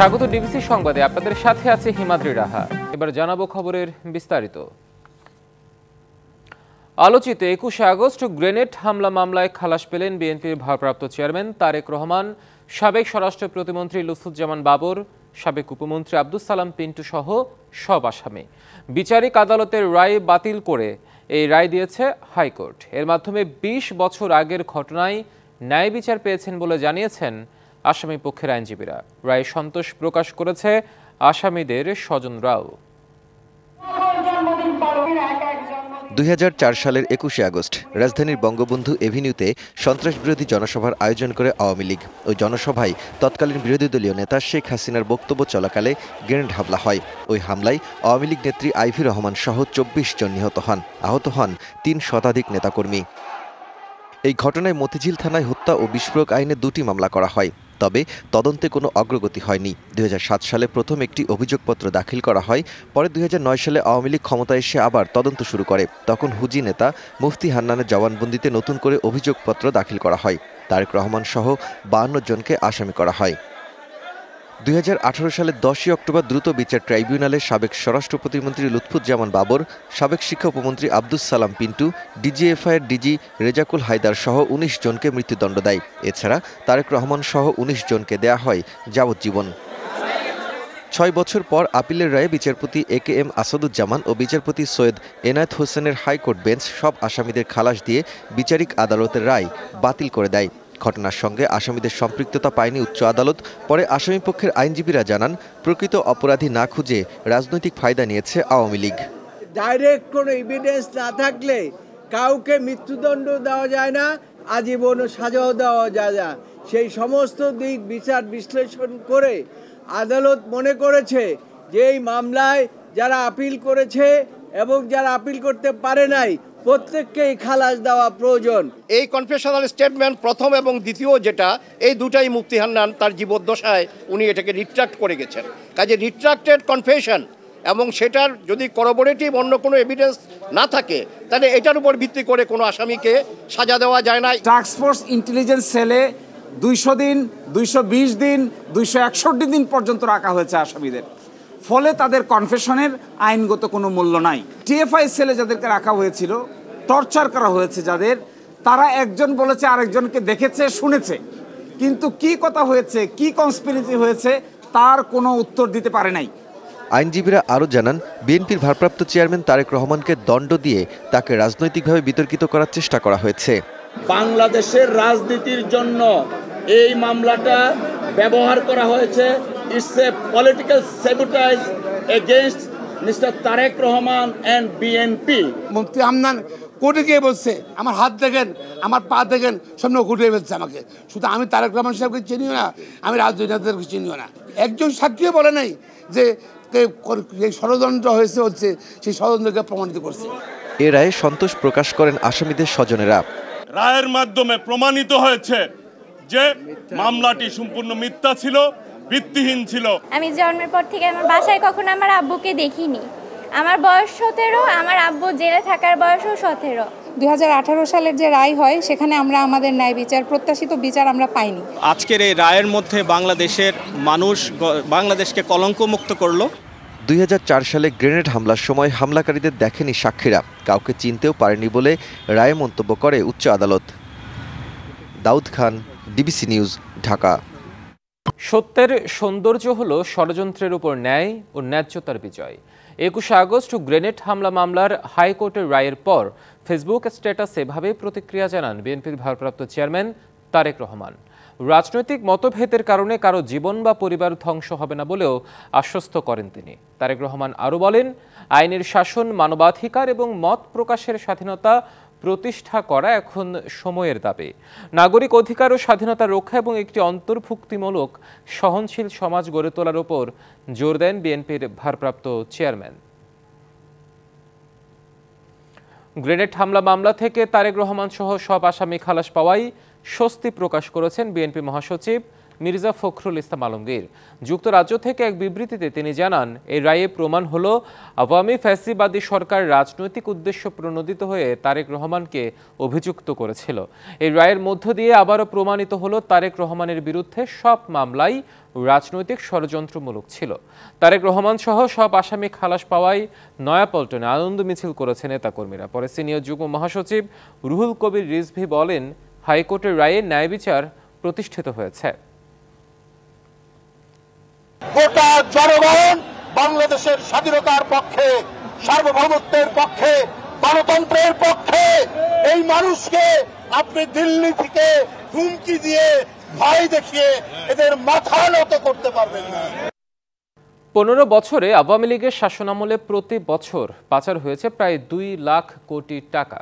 স্বাগত ডিবিসি সংবাদে, আপনাদের সাথে আছে হিমাদ্রি রাহা। এবার জানাবো খবরের বিস্তারিত। আলোচিত 21শে আগস্ট গ্রেনেড হামলা মামলায় খালাস পেলেন বিএনপির ভারপ্রাপ্ত চেয়ারম্যান তারেক রহমান, সাবেক স্বরাষ্ট্র প্রতিমন্ত্রী লুৎফুজ্জামান বাবর, সাবেক উপমন্ত্রী আব্দুস সালাম পিন্টু সহ সব আসামি। বিচারিক আদালতের রায় বাতিল করে এই রায় দিয়েছে হাইকোর্ট। এর মাধ্যমে 20 বছর আগের ঘটনায় ন্যায় বিচার পেয়েছেন বলে জানিয়েছেন আসামি পক্ষের আইনজীবীরা। রায়ে সন্তোষ প্রকাশ করেছে আসামিদের স্বজনরাও। 2004 সালের 21শে আগস্ট রাজধানীর বঙ্গবন্ধু এভিনিউতে সন্ত্রাসবিরোধী জনসভার আয়োজন করে আওয়ামী লীগ। ওই জনসভায় তৎকালীন বিরোধী দলীয় নেতা শেখ হাসিনার বক্তব্য চলাকালে গ্রেনেড হামলা হয়। ওই হামলায় আওয়ামী লীগ নেত্রী আইভি রহমান সহ 24 জন নিহত হন। আহত হন 3 শতাধিক নেতাকর্মী। এই ঘটনায় মতিঝিল থানায় হত্যা ও বিস্ফোরক আইনে 2টি মামলা করা হয়, তবে তদন্তে কোনো অগ্রগতি হয়নি। 2007 সালে প্রথম একটি অভিযোগপত্র দাখিল করা হয়। পরে 2009 সালে আওয়ামী লীগ ক্ষমতায় এসে আবার তদন্ত শুরু করে। তখন হুজি নেতা মুফতি হান্নানের জবানবন্দিতে নতুন করে অভিযোগপত্র দাখিল করা হয়। তারেক রহমান সহ 52 জনকে আসামি করা হয়। 2018 সালের 10ই অক্টোবর দ্রুত বিচার ট্রাইব্যুনালে সাবেক স্বরাষ্ট্র প্রতিমন্ত্রী লুৎফুজ্জামান বাবর, সাবেক শিক্ষা উপমন্ত্রী আব্দুস সালাম পিন্টু, ডিজিএফআইয়ের ডিজি রেজাকুল হায়দার সহ 19 জনকে মৃত্যুদণ্ড দেয়। এছাড়া তারেক রহমান সহ 19 জনকে দেয়া হয় যাবজ্জীবন। 6 বছর পর আপিলের রায়ে বিচারপতি AKM আসাদুজ্জামান ও বিচারপতি সৈয়দ এনায়েত হোসেনের হাইকোর্ট বেঞ্চ সব আসামিদের খালাস দিয়ে বিচারিক আদালতের রায় বাতিল করে দেয়। ঘটনার সঙ্গে আসামিদের সম্পৃক্ততা পায়নি উচ্চ আদালত। পরে আসামিপক্ষের আইনজীবীরা জানান, প্রকৃত অপরাধী না খুঁজে রাজনৈতিক ফায়দা নিয়েছে আওয়ামী লীগ। ডাইরেক্ট কোনো এভিডেন্স না থাকলে কাউকে মৃত্যুদণ্ড দেওয়া যায় না, আজীবন সাজাও দেওয়া যায় না। সেই সমস্ত দিক বিচার বিশ্লেষণ করে আদালত মনে করেছে যে এই মামলায় যারা আপিল করেছে এবং যারা আপিল করতে পারে নাই প্রত্যেককেই খালাস দেওয়া প্রয়োজন। এই কনফেশনাল স্টেটমেন্ট প্রথম এবং দ্বিতীয় যেটা, এই দুটাই মুফতি হান্নান তার জীবদ্দশায় উনি এটাকে রিট্রাক্ট করে গেছেন। কাজে রিট্রাক্টেড কনফেশন এবং সেটার যদি করবোরেটিভ অন্য কোনো এভিডেন্স না থাকে, তাহলে এটার উপর ভিত্তি করে কোনো আসামিকে সাজা দেওয়া যায় না। টাস্কফোর্স ইন্টেলিজেন্স সেলে 200 দিন, 220 দিন, 261 দিন পর্যন্ত রাখা হয়েছে আসামিদের। ফলে তাদের কনফেশনের আইনগত কোনো মূল্য নাই। টিএফআই সেলে যাদেরকে রাখা হয়েছিল, টর্চার করা হয়েছে যাদের, তারা একজন বলেছে আরেকজনকে দেখেছে, শুনেছে, কিন্তু কি কথা হয়েছে, কি কনস্পিরেসি হয়েছে তার কোনো উত্তর দিতে পারে নাই। আইনজীবীরা আরও জানান, বিএনপির ভারপ্রাপ্ত চেয়ারম্যান তারেক রহমানকে দণ্ড দিয়ে তাকে রাজনৈতিকভাবে বিতর্কিত করার চেষ্টা করা হয়েছে। বাংলাদেশের রাজনীতির জন্য এই মামলাটা ব্যবহার করা হয়েছে। It's a political sabotage against mister Tarique Rahman and BNP. Mufti Hannan কোর্টে গিয়ে বলছে, আমার হাত দেখেন, আমার পা দেখেন, সামনে ঘুরে ফেলছে আমাকে। শুধু আমি তারেক রহমান সাহেবকে চিনিও না, আমি রাজনীতিকে চিনিও না। একজন সাক্ষীও বলে নাই যে ষড়যন্ত্র হচ্ছে, সেই ষড়যন্ত্রকে প্রমাণিত করছে। এ রায়ে সন্তোষ প্রকাশ করেন আসামিদের স্বজনেরা। রায়ের মাধ্যমে প্রমাণিত হয়েছে যে মামলাটি সম্পূর্ণ মিথ্যা ছিল, ভিত্তিহীন ছিল। আমি জন্মের পর থেকে আমার বাসায় কখনো আমার আব্বুকে দেখিনি। আমার বয়স 17, আমার আব্বু জেলে থাকার বয়সও 17। 2018 সালের যে রায় হয় সেখানে আমরা আমাদের ন্যায় বিচার, প্রত্যাশিত বিচার আমরা পাইনি। আজকের এই রায়ের মধ্যে বাংলাদেশের মানুষ বাংলাদেশকে কলঙ্কমুক্ত করলো। 2004 সালে গ্রেনেড হামলার সময় হামলাকারীদের দেখেনি সাক্ষীরা, কাউকে চিনতেও পারেনি বলে রায়ে মন্তব্য করে উচ্চ আদালত। Daud Khan, DBC news, Dhaka. সত্যের সৌন্দর্য হলো ষড়যন্ত্রের উপর ন্যায় ও ন্যায্যতার বিজয়। 21শে আগস্ট গ্রেনেড হামলা মামলার হাইকোর্টের রায়ের পর ফেসবুক স্ট্যাটাসে এভাবে প্রতিক্রিয়া জানান বিএনপির ভারপ্রাপ্ত চেয়ারম্যান তারেক রহমান। রাজনৈতিক মতভেদের কারণে কারো জীবন বা পরিবার ধ্বংস হবে না বলেও আশ্বস্ত করেন তিনি। তারেক রহমান আরও বলেন, আইনের শাসন, মানবাধিকার এবং মত প্রকাশের স্বাধীনতা প্রতিষ্ঠা করা এখন সময়ের দাবি। নাগরিক অধিকার ও স্বাধীনতা রক্ষা এবং একটি অন্তর্ভুক্তিমূলক সহনশীল সমাজ গড়ে তোলার উপর জোর দেন বিএনপির ভারপ্রাপ্ত চেয়ারম্যান। গ্রেনেড হামলা মামলা থেকে তারেক রহমান সহ সব আসামি খালাস পাওয়ায় স্বস্তি প্রকাশ করেছেন বিএনপি মহাসচিব মির্জা ফখরুল ইসলাম আলমগীর। যুক্তরাজ্য থেকে এক বিবৃতিতে তিনি জানান, এই রায়ে প্রমাণ হলো আওয়ামী ফ্যাসিবাদী সরকার রাজনৈতিক উদ্দেশ্য প্রণোদিত হয়ে তারেক রহমানকে অভিযুক্ত করেছিল। এই রায়ের মধ্য দিয়ে আবারও প্রমাণিত হলো তারেক রহমানের বিরুদ্ধে সব মামলাই রাজনৈতিক ষড়যন্ত্রমূলক ছিল। তারেক রহমান সহ সব আসামি খালাস পাওয়ায় নয়াপল্টনে আনন্দ মিছিল করেছে নেতাকর্মীরা। পরে সিনিয়র যুগ্ম মহাসচিব রুহুল কবির রিজভী বলেন, হাইকোর্টের রায়ে ন্যায় বিচার প্রতিষ্ঠিত হয়েছে। গোটা জনগণ বাংলাদেশের স্বাধীনতার পক্ষে, সার্বভৌমত্বের পক্ষে, গণতন্ত্রের পক্ষে। এই মানুষকে আপনি দিল্লি থেকে হুমকি দিয়ে, ভয় দেখিয়ে এদের মাথা নত করতে পারবেন না। 15 বছরে আওয়ামী লীগের শাসনামলে প্রতি বছর পাচার হয়েছে প্রায় 2 লাখ কোটি টাকা।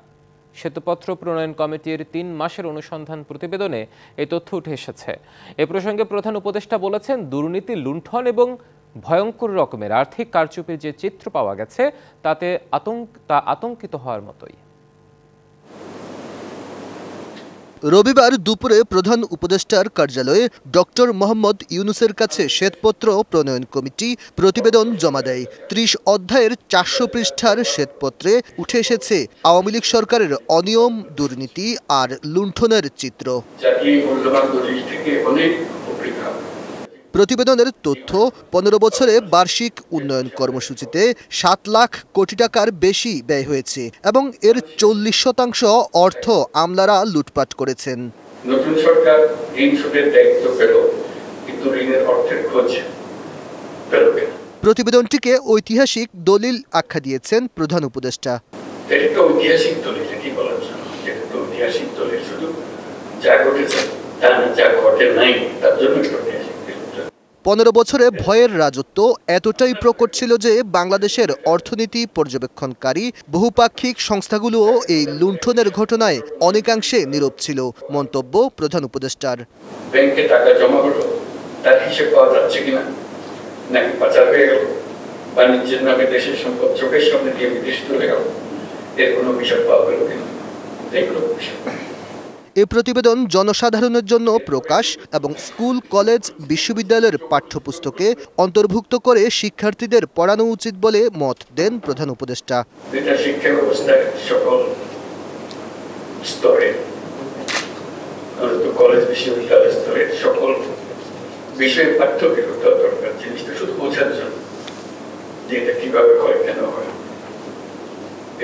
শ্বেতপত্র প্রণয়ন কমিটির 3 মাসের অনুসন্ধান প্রতিবেদনে এই তথ্য উঠে এসেছে। এ প্রসঙ্গে প্রধান উপদেষ্টা বলেছেন, দুর্নীতি, লুণ্ঠন এবং ভয়ঙ্কর রকমের আর্থিক কারচুপির যে চিত্র পাওয়া গেছে তাতে আতঙ্কিত হওয়ার মতোই। রবিবার দুপুরে প্রধান উপদেষ্টার কার্যালয়ে ডক্টর মোহাম্মদ ইউনূসের কাছে শ্বেতপত্র প্রণয়ন কমিটি প্রতিবেদন জমা দেয়। 30 অধ্যায়ের 400 পৃষ্ঠার শ্বেতপত্রে উঠে এসেছে আওয়ামী লীগ সরকারের অনিয়ম, দুর্নীতি আর লুণ্ঠনের চিত্র। প্রতিবেদনের তথ্য, 15 বছরে বার্ষিক উন্নয়ন কর্মসূচিতে 7 লাখ কোটি টাকার বেশি ব্যয় হয়েছে এবং এর 40% অর্থ আমলারা লুটপাট করেছেন। নতুন সরকার ঋণ শোধের দায়িত্ব পেল, কিন্তু ঋণের অর্থের খোঁজ পেল না। প্রতিবেদনটিকে ঐতিহাসিক দলিল আখ্যা দিয়েছেন প্রধান উপদেষ্টা। এটা তো ঐতিহাসিক দলিল, কি বলার জন্য? এটা তো ঐতিহাসিক দলিল, শুধু যা ঘটেছে তা না, যা ঘটে নাই তার জন্য ঐতিহাসিক। 15 বছরে ভয়ের রাজত্ব এতটাই প্রকট ছিল যে বাংলাদেশের অর্থনীতি পর্যবেক্ষণকারী বহুপাক্ষিক সংস্থাগুলোও এই লুণ্ঠনের ঘটনায় অনেকাংশে নীরব ছিল। মন্তব্য প্রধান উপদেষ্টার। ব্যাংকে টাকা জমা হলো, তার হিসেব পাওয়া যাচ্ছে কিনা, নাকি পাচার হয়ে গেল, বাণিজ্যের নামে দেশের সম্পদ চোখের সামনে দিয়ে বিদেশ চলে গেল, এর কোনো হিসাব পাওয়া গেল কিনা, এগুলো হিসাব। এ প্রতিবেদন জনসাধারণের জন্য প্রকাশ এবং স্কুল, কলেজ, বিশ্ববিদ্যালয়ের পাঠ্যপুস্তকে অন্তর্ভুক্ত করে শিক্ষার্থীদের পড়ানো উচিত বলে মত দেন প্রধান উপদেষ্টা। শিক্ষা ব্যবস্থায় সকল স্তরে, কলেজ, বিশ্ববিদ্যালয় স্তরে সকল বিষয়ে পাঠ্যকে দরকার। জিনিসটা শুধু বোঝার জন্য যে এটা কিভাবে হয়, কেন হয়,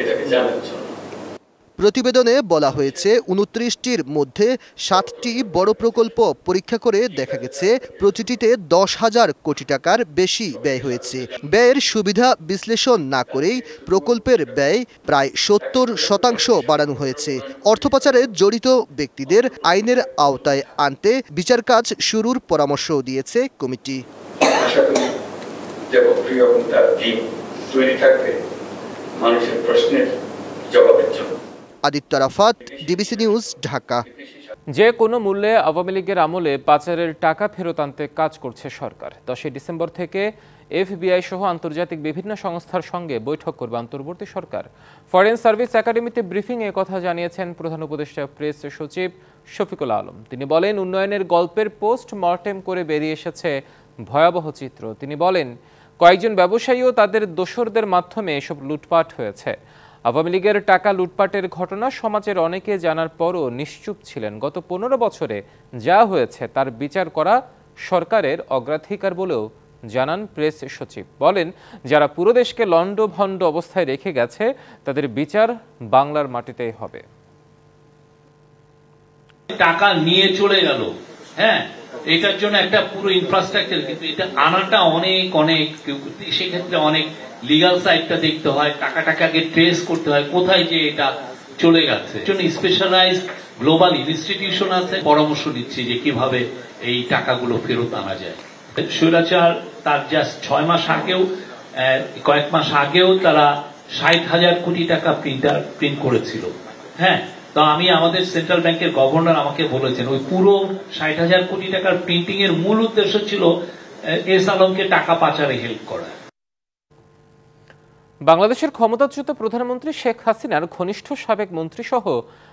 এটাকে জানার জন্য। প্রতিবেদনে বলা হয়েছে, 29টির মধ্যে 7টি বড় প্রকল্প পরীক্ষা করে দেখা গেছে প্রতিটিতে 10,000 কোটি টাকার বেশি ব্যয় হয়েছে। ব্যয়ের সুবিধা বিশ্লেষণ না করেই প্রকল্পের ব্যয় প্রায় 70% বাড়ানো হয়েছে। অর্থপাচারে জড়িত ব্যক্তিদের আইনের আওতায় আনতে বিচার কাজ শুরুর পরামর্শও দিয়েছে কমিটি। মানুষের প্রশ্নের জবাবের জন্য। Aditya Rafat, DBC news, Dhaka. যে কোনো মূল্যে আওয়ামী লীগের আমলে পাচারের টাকা ফেরত আনতে কাজ করছে সরকার। 10 ডিসেম্বর থেকে এফবিআই সহ আন্তর্জাতিক বিভিন্ন সংস্থার সঙ্গে বৈঠক করবে অন্তর্বর্তী সরকার। ফরেন সার্ভিস একাডেমিতে ব্রিফিংয়ে কথা জানিয়েছেন প্রধান উপদেষ্টা প্রেস সচিব শফিকুল আলম। তিনি বলেন, উন্নয়নের গল্পের পোস্ট মর্টেম করে বেরিয়ে এসেছে ভয়াবহ চিত্র। তিনি বলেন, কয়েকজন ব্যবসায়ীও তাদের দোসরদের মাধ্যমে এসব লুটপাট হয়েছে। আওয়ামী লীগের টাকা লুটপাটের ঘটনা সমাজের অনেকে জানার পরও নিশ্চুপ ছিলেন। গত 15 বছরে যা হয়েছে তার বিচার করা সরকারের অগ্রাধিকার বলেও জানান প্রেস সচিব। বলেন, যারা পুরো দেশকে লণ্ডভণ্ড অবস্থায় রেখে গেছে তাদের বিচার বাংলার মাটিতেই হবে। টাকা নিয়ে চলে গেল, হ্যাঁ, এটার জন্য একটা পুরো ইনফ্রাস্ট্রাকচার, কিন্তু এটা আনাটা অনেক সেক্ষেত্রে অনেক লিগাল সাইডটা দেখতে হয়, টাকাটাকে ট্রেস করতে হয় কোথায় যে এটা চলে গেছে। স্পেশালাইজড গ্লোবাল ইনস্টিটিউশন আছে, পরামর্শ দিচ্ছে যে কিভাবে এই টাকাগুলো ফেরত আনা যায়। স্বৈরাচার তার জাস্ট 6 মাস আগেও, কয়েক মাস আগেও তারা 60,000 কোটি টাকা প্রিন্ট করেছিল। হ্যাঁ, তো আমি আমাদের সেন্ট্রাল ব্যাংকের গভর্নর আমাকে বলেছেন, ওই পুরো 60,000 কোটি টাকার প্রিন্টিং এর মূল উদ্দেশ্য ছিল এস আলমকে টাকা পাচারে হেল্প করা। বাংলাদেশের ক্ষমতাচ্যুত প্রধানমন্ত্রী শেখ হাসিনার ঘনিষ্ঠ সাবেক মন্ত্রীসহ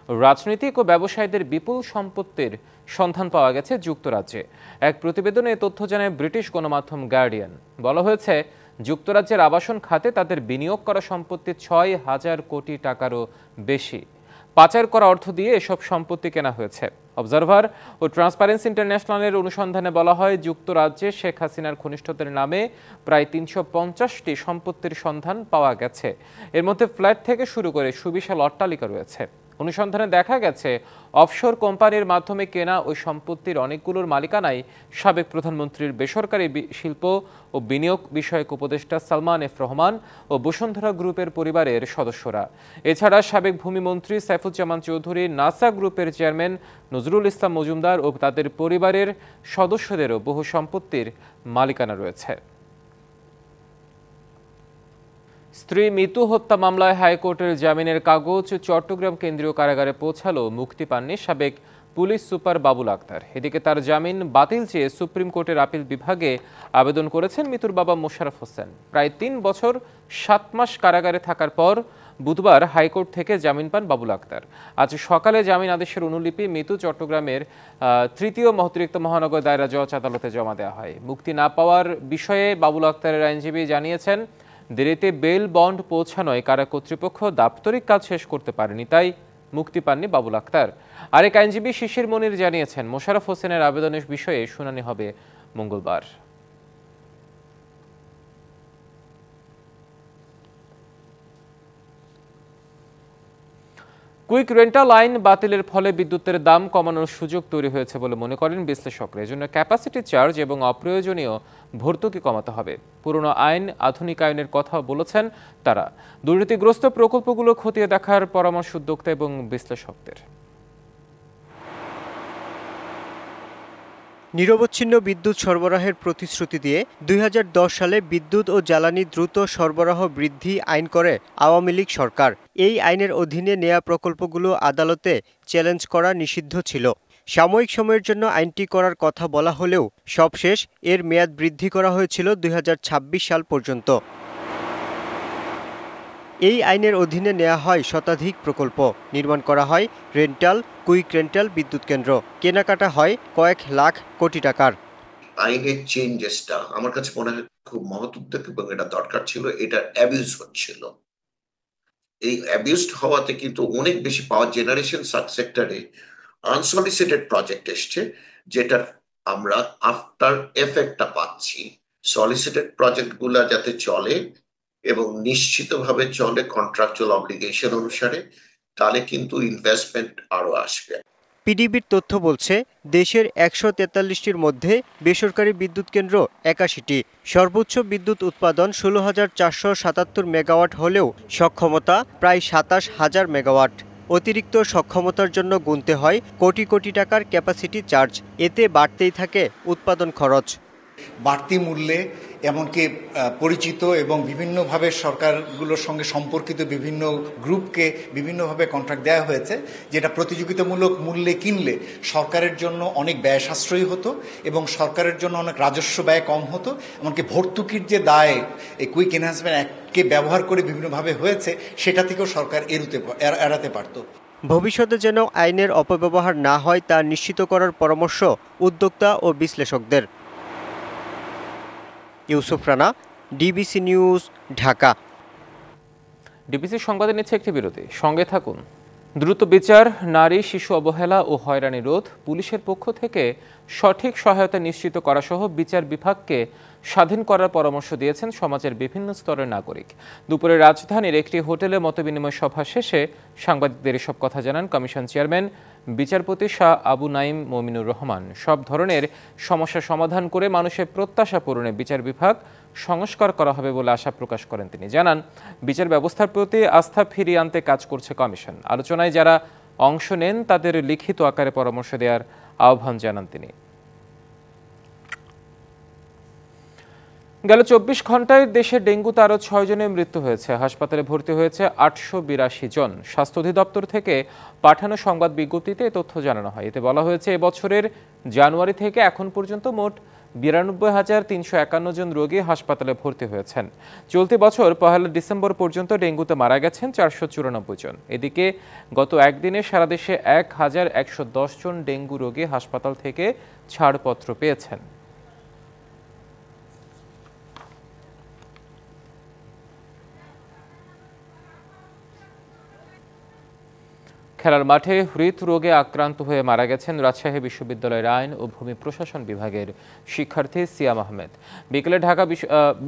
রাজনৈতিক ও ব্যবসায়ীদের বিপুল সম্পত্তির সন্ধান পাওয়া গেছে যুক্তরাজ্যে। এক প্রতিবেদনে এ তথ্য জানায় ব্রিটিশ গণমাধ্যম গার্ডিয়ান। বলা হয়েছে, যুক্তরাজ্যের আবাসন খাতে তাদের বিনিয়োগ করা সম্পত্তি ৬,০০০ কোটি টাকারও বেশি। পাচার করা অর্থ দিয়ে এসব সম্পত্তি কেনা হয়েছে। অবজারভার ও ট্রান্সপারেন্সি ইন্টারন্যাশনালের অনুসন্ধানে বলা হয়, যুক্তরাজ্যে শেখ হাসিনার ঘনিষ্ঠদের নামে প্রায় ৩৫০টি সম্পত্তির সন্ধান পাওয়া গেছে। এর মধ্যে ফ্ল্যাট থেকে শুরু করে সুবিশাল অট্টালিকা রয়েছে। অনুসন্ধানে দেখা গেছে, অফশোর কোম্পানির মাধ্যমে কেনা ওই সম্পত্তির অনেকগুলোর মালিকানাই সাবেক প্রধানমন্ত্রীর বেসরকারি শিল্প ও বিনিয়োগ বিষয়ক উপদেষ্টা সালমান এফ রহমান ও বসুন্ধরা গ্রুপের পরিবারের সদস্যরা। এছাড়া সাবেক ভূমিমন্ত্রী সাইফুজ্জামান চৌধুরী, নাসা গ্রুপের চেয়ারম্যান নজরুল ইসলাম মজুমদার ও তাদের পরিবারের সদস্যদেরও বহু সম্পত্তির মালিকানা রয়েছে। স্ত্রী মিতু হত্যা মামলায় হাইকোর্টের জামিনের কাগজ চট্টগ্রাম কেন্দ্রীয় কারাগারে পৌঁছালো মুক্তি পাননি সাবেক পুলিশ সুপার বাবুল আক্তার। এদিকে তার জামিন বাতিল চেয়ে সুপ্রিম কোর্টের আপিল বিভাগে আবেদন করেছেন মিতুর বাবা মোশাররফ হোসেন। প্রায় ৩ বছর ৭ মাস কারাগারে থাকার পর বুধবার হাইকোর্ট থেকে জামিন পান বাবুল আক্তার। আজ সকালে জামিন আদেশের অনুলিপি মিতু চট্টগ্রামের ৩য় অতিরিক্ত মহানগর দায়রা জজ আদালতে জমা দেওয়া হয়। মুক্তি না পাওয়ার বিষয়ে বাবুল আক্তারের আইনজীবী জানিয়েছেন, দেরিতে বেল বন্ড পৌঁছানোয় কারা কর্তৃপক্ষ দাপ্তরিক কাজ শেষ করতে পারেনি, তাই মুক্তি পাননি বাবুল আক্তার। আরেক আইনজীবী শিশির মনির জানিয়েছেন, মোশাররফ হোসেনের আবেদনের বিষয়ে শুনানি হবে মঙ্গলবার। কুইক রেন্টাল আইন বাতিলের ফলে বিদ্যুতের দাম কমানোর সুযোগ তৈরি হয়েছে বলে মনে করেন বিশ্লেষকরা। এজন্য ক্যাপাসিটি চার্জ এবং অপ্রয়োজনীয় ভর্তুকি কমাতে হবে। পুরনো আইন আধুনিকায়নের কথা বলেছেন তারা। দুর্নীতিগ্রস্ত প্রকল্পগুলো খতিয়ে দেখার পরামর্শ উদ্যোক্তা এবং বিশ্লেষকদের। নিরবচ্ছিন্ন বিদ্যুৎ সরবরাহের প্রতিশ্রুতি দিয়ে ২০১০ সালে বিদ্যুৎ ও জ্বালানি দ্রুত সরবরাহ বৃদ্ধি আইন করে আওয়ামী লীগ সরকার। এই আইনের অধীনে নেয়া প্রকল্পগুলো আদালতে চ্যালেঞ্জ করা নিষিদ্ধ ছিল। সাময়িক সময়ের জন্য আইনটি করার কথা বলা হলেও সবশেষ এর মেয়াদ বৃদ্ধি করা হয়েছিল ২০২৬ সাল পর্যন্ত। এই আইনের অধীনে নেওয়া হয় শতাধিক প্রকল্প, নির্মাণ করা হয় রেন্টাল, কুইক রেন্টাল বিদ্যুৎ কেন্দ্র, কেনাকাটা হয় কয়েক লাখ কোটি টাকার। আইনের চেঞ্জেসটা আমার কাছে মনে হয় খুব মহৎ উদ্যোগ এবং এটা দরকার ছিল। এটা অ্যাবিউজ হচ্ছিল। এই অ্যাবিউজড হওয়াতে কিন্তু অনেক বেশি পাওয়ার জেনারেশন সেক্টরে আনসলিসিটেড প্রজেক্ট এসছে, যেটার আমরা আফটার এফেক্টটা পাচ্ছি। সলিসিটেড প্রজেক্টগুলো যাতে চলে এবং নিশ্চিতভাবে চলে কন্ট্রাকচুয়াল অব্লিগেশন অনুসারে, তাহলে কিন্তু ইনভেস্টমেন্ট আরো আসবে। পিডিবির তথ্য বলছে, দেশের ১৪৩টির মধ্যে বেসরকারি বিদ্যুৎ কেন্দ্র ৮১টি। সর্বোচ্চ বিদ্যুৎ উৎপাদন ১৬,৪৭৭ মেগাওয়াট হলেও সক্ষমতা প্রায় ২৭,০০০ মেগাওয়াট। অতিরিক্ত সক্ষমতার জন্য গুনতে হয় কোটি কোটি টাকার ক্যাপাসিটি চার্জ। এতে বাড়তেই থাকে উৎপাদন খরচ। বাড়তি মূল্যে এমনকি পরিচিত এবং বিভিন্নভাবে সরকারগুলোর সঙ্গে সম্পর্কিত বিভিন্ন গ্রুপকে বিভিন্নভাবে কন্ট্রাক্ট দেওয়া হয়েছে, যেটা প্রতিযোগিতামূলক মূল্যে কিনলে সরকারের জন্য অনেক ব্যয় সাশ্রয়ী হতো এবং সরকারের জন্য অনেক রাজস্ব ব্যয় কম হতো। এমনকি ভর্তুকির যে দায় এই কুইক এনহ্যান্সমেন্ট অ্যাক্টকে ব্যবহার করে বিভিন্নভাবে হয়েছে, সেটা থেকেও সরকার এড়াতে পারত। ভবিষ্যতে যেন আইনের অপব্যবহার না হয় তা নিশ্চিত করার পরামর্শ উদ্যোক্তা ও বিশ্লেষকদের। Yusuf Rana, DBC news, Dhaka. DBC সংবাদে নিচ্ছে একটি বিরতি, সঙ্গে থাকুন। দ্রুত বিচার, নারী শিশু অবহেলা ও হয়রানি রোধ, পুলিশের পক্ষ থেকে সঠিক সহায়তা নিশ্চিত করা সহ বিচার বিভাগকে স্বাধীন করার পরামর্শ দিয়েছেন সমাজের বিভিন্ন স্তরের নাগরিক। দুপুরে রাজধানীর একটি হোটেলে মতবিনিময় সভা শেষে সাংবাদিকদের এসব কথা জানান কমিশন চেয়ারম্যান বিচারপতি শাহ আবু নাইম মমিনুর রহমান। সব ধরনের সমস্যা সমাধান করে মানুষের প্রত্যাশা পূরণে বিচার বিভাগ সংস্কার করা হবে বলে আশা প্রকাশ করেন তিনি। জানান, বিচার ব্যবস্থার প্রতি আস্থা ফিরিয়ে আনতে কাজ করছে কমিশন। আলোচনায় যারা অংশ নেন তাদের লিখিত আকারে পরামর্শ দেওয়ার আহ্বান জানান তিনি। গেল ২৪ ঘন্টায় দেশে ডেঙ্গুতে আরও ৬ জনের মৃত্যু হয়েছে। হাসপাতালে ভর্তি হয়েছে ৮৮২ জন। স্বাস্থ্য অধিদপ্তর থেকে পাঠানো সংবাদ বিজ্ঞপ্তিতে তথ্য জানানো হয়। এতে বলা হয়েছে, এবছরের জানুয়ারি থেকে এখন পর্যন্ত মোট 92,351 জন রোগী হাসপাতালে ভর্তি হয়েছেন। চলতি বছর 1 ডিসেম্বর পর্যন্ত ডেঙ্গুতে মারা গেছেন 494 জন। এদিকে গত একদিনে সারা দেশে 1,110 জন ডেঙ্গু রোগী হাসপাতাল থেকে ছাড়পত্র পেয়েছেন। খেলার মাঠে হৃদরোগে আক্রান্ত হয়ে মারা গেছেন রাজশাহী বিশ্ববিদ্যালয়ের আইন ও ভূমি প্রশাসন বিভাগের শিক্ষার্থী সিয়াম আহমেদ।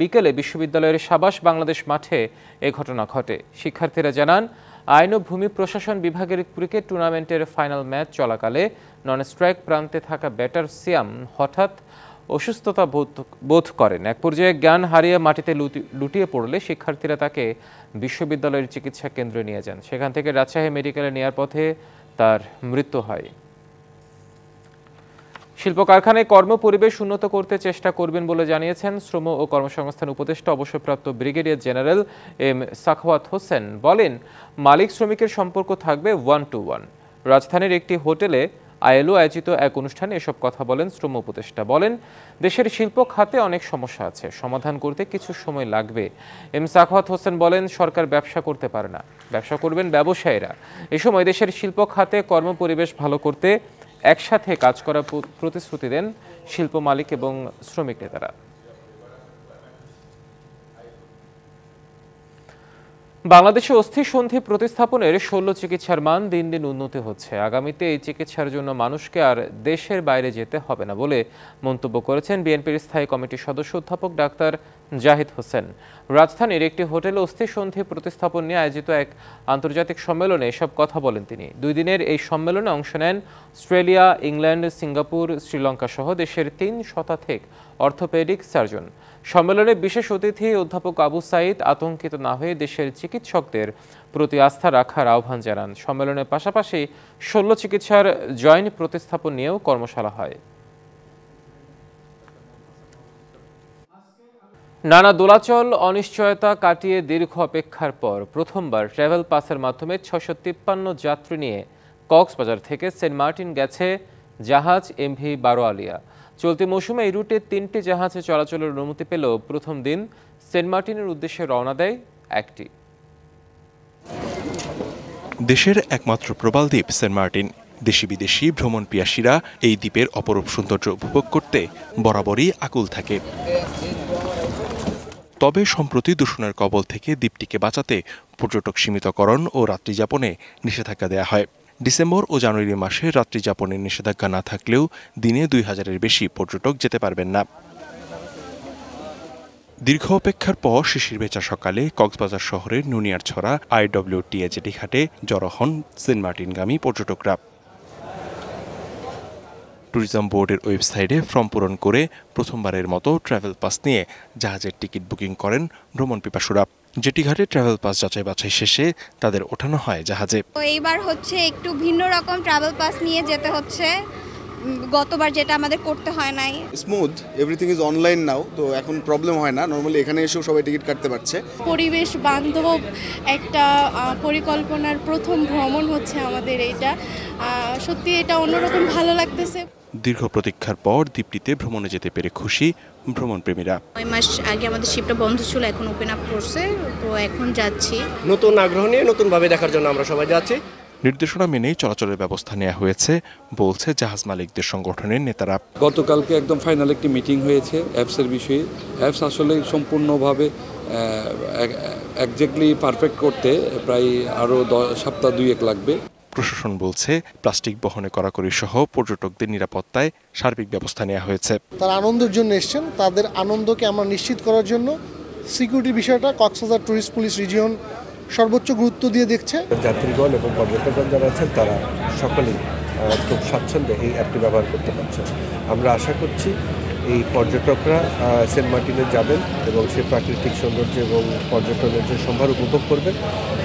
বিকেলে বিশ্ববিদ্যালয়ের সাবাস বাংলাদেশ মাঠে এ ঘটনা ঘটে। শিক্ষার্থীরা জানান, আইন ও ভূমি প্রশাসন বিভাগের ক্রিকেট টুর্নামেন্টের ফাইনাল ম্যাচ চলাকালে নন স্ট্রাইক প্রান্তে থাকা ব্যাটার সিয়াম হঠাৎ অসুস্থতা বোধ করেন। এক পর্যায়ে জ্ঞান হারিয়ে মাটিতে লুটিয়ে পড়লে শিক্ষার্থীরা তাকে বিশ্ববিদ্যালয়ের চিকিৎসা কেন্দ্রে নিয়ে যান। সেখান থেকে রাজশাহী মেডিকেলে নেওয়ার পথে তার মৃত্যু হয়। শিল্প কারখানায় কর্মপরিবেশ উন্নত করতে চেষ্টা করবেন বলে জানিয়েছেন শ্রম ও কর্মসংস্থান উপদেষ্টা অবসরপ্রাপ্ত brigadier general M Sakhawat Hossain. বলেন, মালিক শ্রমিকের সম্পর্ক থাকবে 1-to-1। রাজধানীর একটি হোটেলে আইএলও আয়োজিত এক অনুষ্ঠানে এসব কথা বলেন শ্রম উপদেষ্টা। বলেন, দেশের শিল্প খাতে অনেক সমস্যা আছে, সমাধান করতে কিছু সময় লাগবে। এম সাখাওয়াত হোসেন বলেন, সরকার ব্যবসা করতে পারে না, ব্যবসা করবেন ব্যবসায়ীরা। এ সময় দেশের শিল্প খাতে কর্মপরিবেশ ভালো করতে একসাথে কাজ করার প্রতিশ্রুতি দেন শিল্প মালিক এবং শ্রমিক নেতারা। বাংলাদেশে অস্থি সন্ধি প্রতিস্থাপনের শল্য চিকিৎসার মান দিন দিন উন্নতি হচ্ছে। আগামীতে এই চিকিৎসার জন্য মানুষকে আর দেশের বাইরে যেতে হবে না বলে মন্তব্য করেছেন বিএনপির স্থায়ী কমিটির সদস্য অধ্যাপক ডাক্তার জাহিদ হোসেন। রাজধানীর একটি হোটেলে অস্থি সন্ধি প্রতিস্থাপন নিয়ে আয়োজিত এক আন্তর্জাতিক সম্মেলনে এসব কথা বলেন তিনি। 2 দিনের এই সম্মেলনে অংশ নেন অস্ট্রেলিয়া, ইংল্যান্ড, সিঙ্গাপুর, শ্রীলঙ্কা সহ দেশের 3 শতাধিক অর্থোপেডিক সার্জন। সম্মেলনে বিশেষ অতিথি অধ্যাপক আবু সাইদ আতঙ্কিত না হয়ে দেশের চিকিৎসকদের প্রতি আস্থা রাখার আহ্বান জানান। সম্মেলনের পাশাপাশি শল্য চিকিৎসার জয়েন্ট প্রতিস্থাপন নিয়েও কর্মশালা হয়। নানা দোলাচল অনিশ্চয়তা কাটিয়ে দীর্ঘ অপেক্ষার পর প্রথমবার ট্রাভেল পাসের মাধ্যমে 653 যাত্রী নিয়ে কক্সবাজার থেকে সেন্ট মার্টিন গেছে জাহাজ এমভি বারোয়ালিয়া। চলতি মৌসুমে এই রুটে 3টি জাহাজে চলাচলের অনুমতি পেলেও প্রথম দিন সেন্ট মার্টিনের উদ্দেশ্যে রওনা দেয় একটি। দেশের একমাত্র প্রবাল দ্বীপ সেন্ট মার্টিন। দেশি বিদেশি ভ্রমণ পিয়াসীরা এই দ্বীপের অপরূপ সৌন্দর্য উপভোগ করতে বরাবরই আকুল থাকে। তবে সম্প্রতি দূষণের কবল থেকে দ্বীপটিকে বাঁচাতে পর্যটক সীমিতকরণ ও রাত্রিযাপনে নিষেধাজ্ঞা দেওয়া হয়। ডিসেম্বর ও জানুয়ারি মাসে রাত্রিযাপনের নিষেধাজ্ঞা না থাকলেও দিনে 2000-এর বেশি পর্যটক যেতে পারবেন না। দীর্ঘ অপেক্ষার পর শিশির ভেজা সকালে কক্সবাজার শহরের নুনিয়ারছড়া IWTA জেটি ঘাটে জড়ো হন সেন্ট মার্টিনগামী পর্যটকরা। ট্যুরিজম বোর্ডের ওয়েবসাইটে ফর্ম পূরণ করে প্রথমবারের মতো ট্রাভেল পাস নিয়ে জাহাজের টিকিট বুকিং করেন ভ্রমণ পিপাসুরা। জেটি ঘাটে ট্রাভেল পাস যাচাই বাছাই শেষে তাদের ওঠানো হয় জাহাজে। এইবার হচ্ছে একটু ভিন্ন রকম ট্রাভেল পাস নিয়ে যেতে হচ্ছে, গতবার যেটা আমাদের করতে হয় নাই। স্মুথ, এভরিথিং ইজ অনলাইন নাও, তো এখন প্রবলেম হয় না। নরমালি এখানে এসেও সবাই টিকিট কাটতে পারছে। পরিবেশ বান্ধব একটা পরিকল্পনার প্রথম ভ্রমণ হচ্ছে আমাদের এইটা, সত্যি এটা অন্যরকম ভালো লাগতেছে। দীর্ঘ প্রতীক্ষার পর দ্বীপটিতে ভ্রমণে যেতে পেরে খুশি ভ্রমণ প্রেমীরা। 9 মাস আগে আমাদের শিপটা বন্ধ ছিল, এখন ওপেন আপ করছে, তো এখন যাচ্ছি। নতুন আগ্রহ নিয়ে নতুনভাবে দেখার জন্য আমরা সবাই যাচ্ছি। নির্দেশনা মেনেই চলাচলের ব্যবস্থা নেওয়া হয়েছে বলছে জাহাজ মালিকদের সংগঠনের নেতারা। গতকালকে একদম ফাইনাল একটি মিটিং হয়েছে অ্যাপসের বিষয়ে। অ্যাপস আসলে সম্পূর্ণভাবে একজ্যাক্টলি পারফেক্ট করতে প্রায় আরও সপ্তাহ 2-1 লাগবে। প্রশাসন বলছে প্লাস্টিক বহনে কড়াকড়ি সহ পর্যটকদের নিরাপত্তায় সার্বিক ব্যবস্থা নেওয়া হয়েছে। তারা আনন্দের জন্য এসছেন, তাদের আনন্দকে আমরা নিশ্চিত করার জন্য সিকিউরিটির বিষয়টা কক্সবাজার ট্যুরিস্ট পুলিশ রিজিয়ন সর্বোচ্চ গুরুত্ব দিয়ে দেখছে। যাত্রীগণ এবং পর্যটকগণ যারা আছেন তারা সকলেই খুব স্বাচ্ছন্দ্যে এই অ্যাপটি ব্যবহার করতে পারছেন। আমরা আশা করছি এই পর্যটকরা সেন্ট মার্টিনে যাবেন এবং সে প্রাকৃতিক সৌন্দর্য এবং পর্যটনের যে সম্ভার উপভোগ করবেন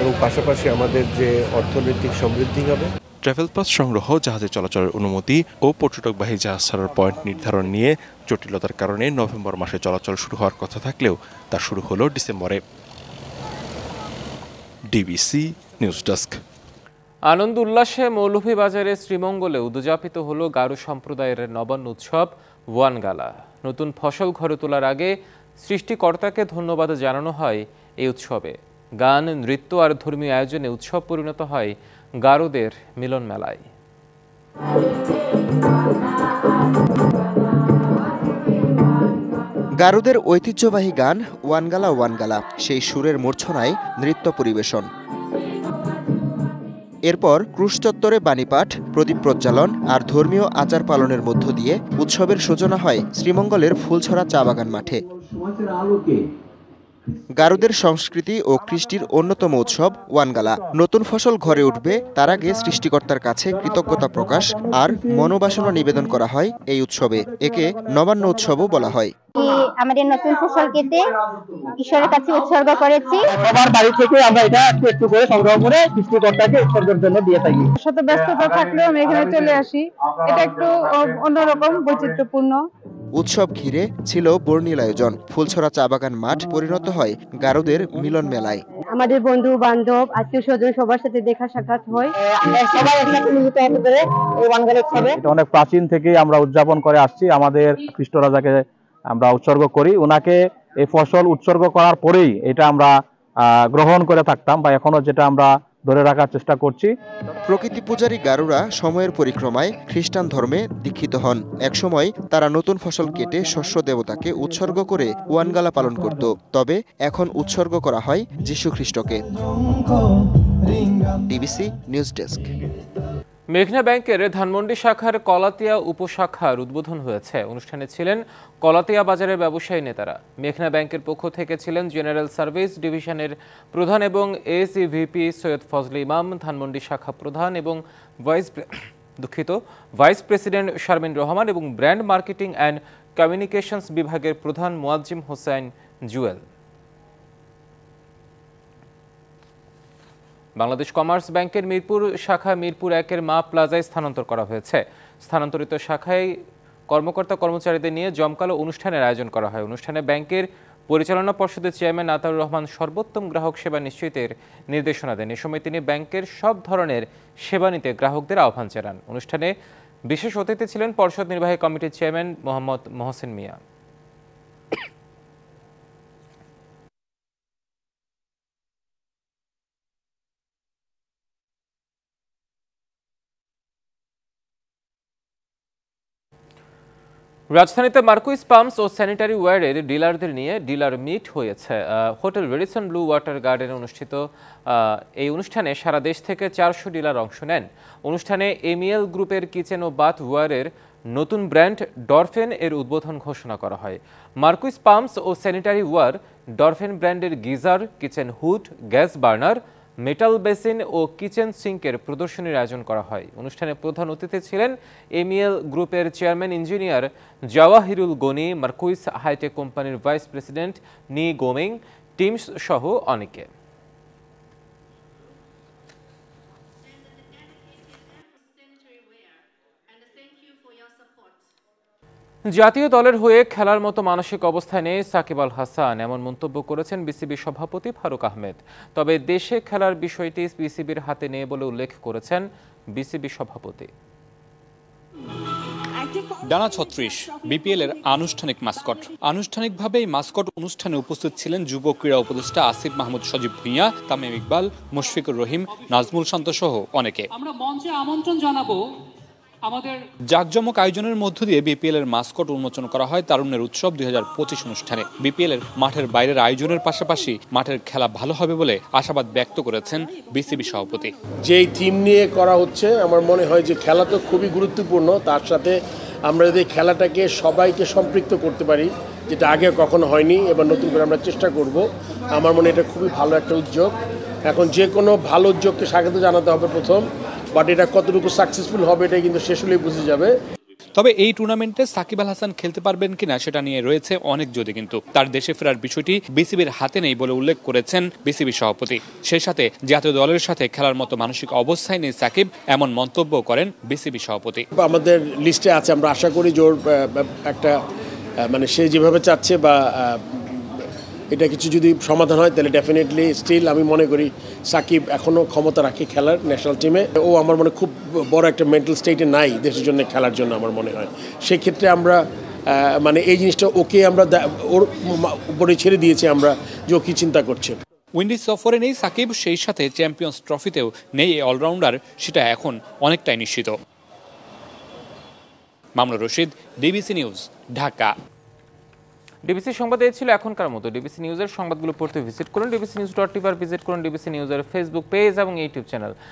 এবং পাশাপাশি আমাদের যে অর্থনৈতিক সমৃদ্ধি হবে। ট্রাভেল পাস সংগ্রহ, জাহাজে চলাচলের অনুমতি ও পর্যটকবাহী জাহাজ ছাড়ার পয়েন্ট নির্ধারণ নিয়ে জটিলতার কারণে নভেম্বর মাসে চলাচল শুরু হওয়ার কথা থাকলেও তা শুরু হলো ডিসেম্বরে। DBC news desk. আনন্দ উল্লাসে মৌলভীবাজারের শ্রীমঙ্গলে উদযাপিত হলো গারো সম্প্রদায়ের নবান্ন উৎসব ওয়ানগালা। নতুন ফসল ঘরে তোলার আগে সৃষ্টিকর্তাকে ধন্যবাদ জানানো হয় এই উৎসবে। গান, নৃত্য আর ধর্মীয় আয়োজনে উৎসব পরিণত হয় গারোদের মিলন মেলায়। গারোদের ঐতিহ্যবাহী গান ওয়ানগালা ওয়ানগালা, সেই সুরের মূর্ছনায় নৃত্য পরিবেশন। এরপর ক্রুশ চত্বরে বাণীপাঠ, প্রদীপ প্রজ্বালন আর ধর্মীয় আচার পালনের মধ্য দিয়ে উৎসবের সূচনা হয় শ্রীমঙ্গলের ফুলছড়া চা বাগান মাঠে। গারোদের সংস্কৃতি ও কৃষ্টির অন্যতম উৎসব ওয়ানগালা। নতুন ফসল ঘরে উঠবে, তার আগে সৃষ্টিকর্তার কাছে কৃতজ্ঞতা প্রকাশ আর মনোবাসনা নিবেদন করা হয় এই উৎসবে। একে নবান্ন উৎসবও বলা হয়। আমাদের নতুন ফসল কেটে ঈশ্বরের কাছে উৎসর্গ করেছি। সবার বাড়ি থেকে আমরা এটা একটু একটু করে সংগ্রহ করে সৃষ্টিকর্তাকে উৎসর্গের জন্য দিয়ে থাকি। শত ব্যস্ততা থাকলেও আমি এখানে চলে আসি, এটা একটু অন্যরকম বৈচিত্র্যপূর্ণ। উৎসব ঘিরে ছিল বর্ণিল আয়োজন। ফুলছড়া চা বাগান মাঠ পরিণত হয় গারোদের মিলন মেলায়। আমাদের বন্ধু বান্ধব, আত্মীয় স্বজন সবার সাথে দেখা সাক্ষাৎ হয়, সবাই একসাথে মিলিত হতে পারে এই ওয়ানগালা উৎসবে। এটা অনেক প্রাচীন থেকেই আমরা উদযাপন করে আসছি। আমাদের কৃষ্ণ রাজাকে আমরা উৎসর্গ করি, ওনাকে এই ফসল উৎসর্গ করার পরেই এটা আমরা গ্রহণ করে থাকতাম, বা এখনো যেটা আমরা ধরে রাখার চেষ্টা করছি। প্রকৃতি পূজারী গারোরা সময়ের পরিক্রমায় খ্রিস্টান ধর্মে দীক্ষিত হন। একসময় তারা নতুন ফসল কেটে শস্য দেবতাকে উৎসর্গ করে ওয়ানগালা পালন করত, তবে এখন উৎসর্গ করা হয় যীশু খ্রিস্টকে। DBC news desk. মেঘনা ব্যাংকের ধানমন্ডি শাখার কলাতিয়া উপশাখার উদ্বোধন হয়েছে। অনুষ্ঠানে ছিলেন কলাতিয়া বাজারের ব্যবসায়ী নেতারা। মেঘনা ব্যাংকের পক্ষ থেকে ছিলেন জেনারেল সার্ভিস ডিভিশনের প্রধান এবং এসিভিপি সৈয়দ ফজলে ইমাম, ধানমন্ডি শাখা প্রধান এবং ভাইস প্রেসিডেন্ট শারমিন রহমান এবং ব্র্যান্ড মার্কেটিং অ্যান্ড কমিউনিকেশনস বিভাগের প্রধান মুয়াজ্জিম হোসেন জুয়েল। বাংলাদেশ কমার্স ব্যাংকের মিরপুর শাখা মিরপুর 1-এর মা প্লাজায় স্থানান্তর করা হয়েছে। স্থানান্তরিত শাখায় কর্মকর্তা কর্মচারীদের নিয়ে জমকালো অনুষ্ঠানের আয়োজন করা হয়। অনুষ্ঠানে ব্যাংকের পরিচালনা পর্ষদের চেয়ারম্যান আতাউর রহমান সর্বোত্তম গ্রাহক সেবা নিশ্চিতের নির্দেশনা দেন। এ সময় তিনি ব্যাংকের সব ধরনের সেবা নিতে গ্রাহকদের আহ্বান জানান। অনুষ্ঠানে বিশেষ অতিথি ছিলেন পর্ষদ নির্বাহী কমিটির চেয়ারম্যান মোহাম্মদ মহসিন মিয়া। রাজধানীতে মার্কুইস পাম্পস ও স্যানিটারি ওয়্যারের ডিলারদের নিয়ে ডিলার মিট হয়েছে। হোটেল রেডিসন ব্লু ওয়াটার গার্ডেনে অনুষ্ঠিত এই অনুষ্ঠানে সারা দেশ থেকে 400 ডিলার অংশ নেন। অনুষ্ঠানে এমিএল গ্রুপের কিচেন ও বাথ ওয়্যারের নতুন ব্র্যান্ড ডরফেন এর উদ্বোধন ঘোষণা করা হয়। মার্কুইস পাম্পস ও স্যানিটারি ওয়্যার ডরফেন ব্র্যান্ডের geyser, kitchen hood, gas burner, metal basin ও কিচেন সিঙ্কের প্রদর্শনীর আয়োজন করা হয়। অনুষ্ঠানে প্রধান অতিথি ছিলেন এমিএল গ্রুপের chairman engineer জাওয়াহিরুল Gani, Marquis hi tech কোম্পানির ভাইস প্রেসিডেন্ট নি গোমিং, টিমস সহ অনেকে। জাতীয় দলের হয়ে খেলার মতো মানসিক অবস্থায় নেই সাকিব আল হাসান, এমন মন্তব্য করেছেন বিসিবি সভাপতি ফারুক আহমেদ। তবে দেশে খেলার বিষয়টি বিসিবির হাতে নেই বলে উল্লেখ করেছেন বিসিবি সভাপতি। ডানা 36 বিপিএল এর আনুষ্ঠানিক মাস্কট। আনুষ্ঠানিকভাবে এই মাস্কট অনুষ্ঠানে উপস্থিত ছিলেন যুব ক্রীড়া উপদেষ্টা আসিফ মাহমুদ সজীব ভুঁইয়া, তামিম ইকবাল, মুশফিকুর রহিম, নাজমুল শান্ত সহ অনেকে। আমরা মঞ্চে আমন্ত্রণ জানাবো আমাদের জাকজমক আয়োজনের মধ্য দিয়ে বিপিএল এর মাস্কট উন্মোচন করা হয় তারুণ্যের উৎসব 2025 অনুষ্ঠানে। বিপিএল এর মাঠের বাইরের আয়োজনের পাশাপাশি মাঠের খেলা ভালো হবে বলে আশাবাদ ব্যক্ত করেছেন বিসিবি সভাপতি। যেই থিম নিয়ে করা হচ্ছে, আমার মনে হয় যে খেলা তো খুবই গুরুত্বপূর্ণ, তার সাথে আমরা যদি খেলাটাকে সবাইকে সম্পৃক্ত করতে পারি, যেটা আগে কখনো হয়নি, এবার নতুন করে আমরা চেষ্টা করব। আমার মনে এটা খুবই ভালো একটা উদ্যোগ। এখন যে কোনো ভালো উদ্যোগকে স্বাগত জানাতে হবে প্রথম, বাট এটা কতটুকু সাকসেসফুল হবে এটা কিন্তু শেষ হলেই বুঝে যাবে। তবে এই টুর্নামেন্টে সাকিব আল হাসান খেলতে পারবেন কিনা সেটা নিয়ে রয়েছে অনেক যদি, কিন্তু তার দেশে ফেরার বিষয়টি বিসিবির হাতে নেই বলে উল্লেখ করেছেন বিসিবি সভাপতি। সেই সাথে জাতীয় দলের সাথে খেলার মতো মানসিক অবস্থায় নেই সাকিব, এমন মন্তব্য করেন বিসিবি সভাপতি। আমাদের লিস্টে আছে, আমরা আশা করি জোর একটা মানে সে যেভাবে চাচ্ছে বা এটা কিছু যদি সমাধান হয় তাহলে ডেফিনেটলি স্টিল আমি মনে করি সাকিব এখনও ক্ষমতা রাখে খেলার ন্যাশনাল টিমে। ও আমার মনে খুব বড় একটা মেন্টাল স্টেটে নাই দেশের জন্য খেলার জন্য আমার মনে হয়। সেই ক্ষেত্রে আমরা মানে এই জিনিসটা ওকে আমরা ওর উপরে ছেড়ে দিয়েছি আমরা যে ও কী চিন্তা করছে। উইন্ডিজ সফরে নেই সাকিব, সেই সাথে চ্যাম্পিয়ন্স ট্রফিতেও নেই এই অলরাউন্ডার, সেটা এখন অনেকটাই নিশ্চিত। Mamunur Rashid, DBC news, Dhaka. DBC সংবাদ এই ছিল এখনকার মতো। ডিবিসি নিউজের সংবাদগুলো পড়তে ভিজিট করুন dbcnews.tv, ভিজিট করুন ডিবিসি নিউজের ফেসবুক পেজ এবং ইউটিউব চ্যানেল।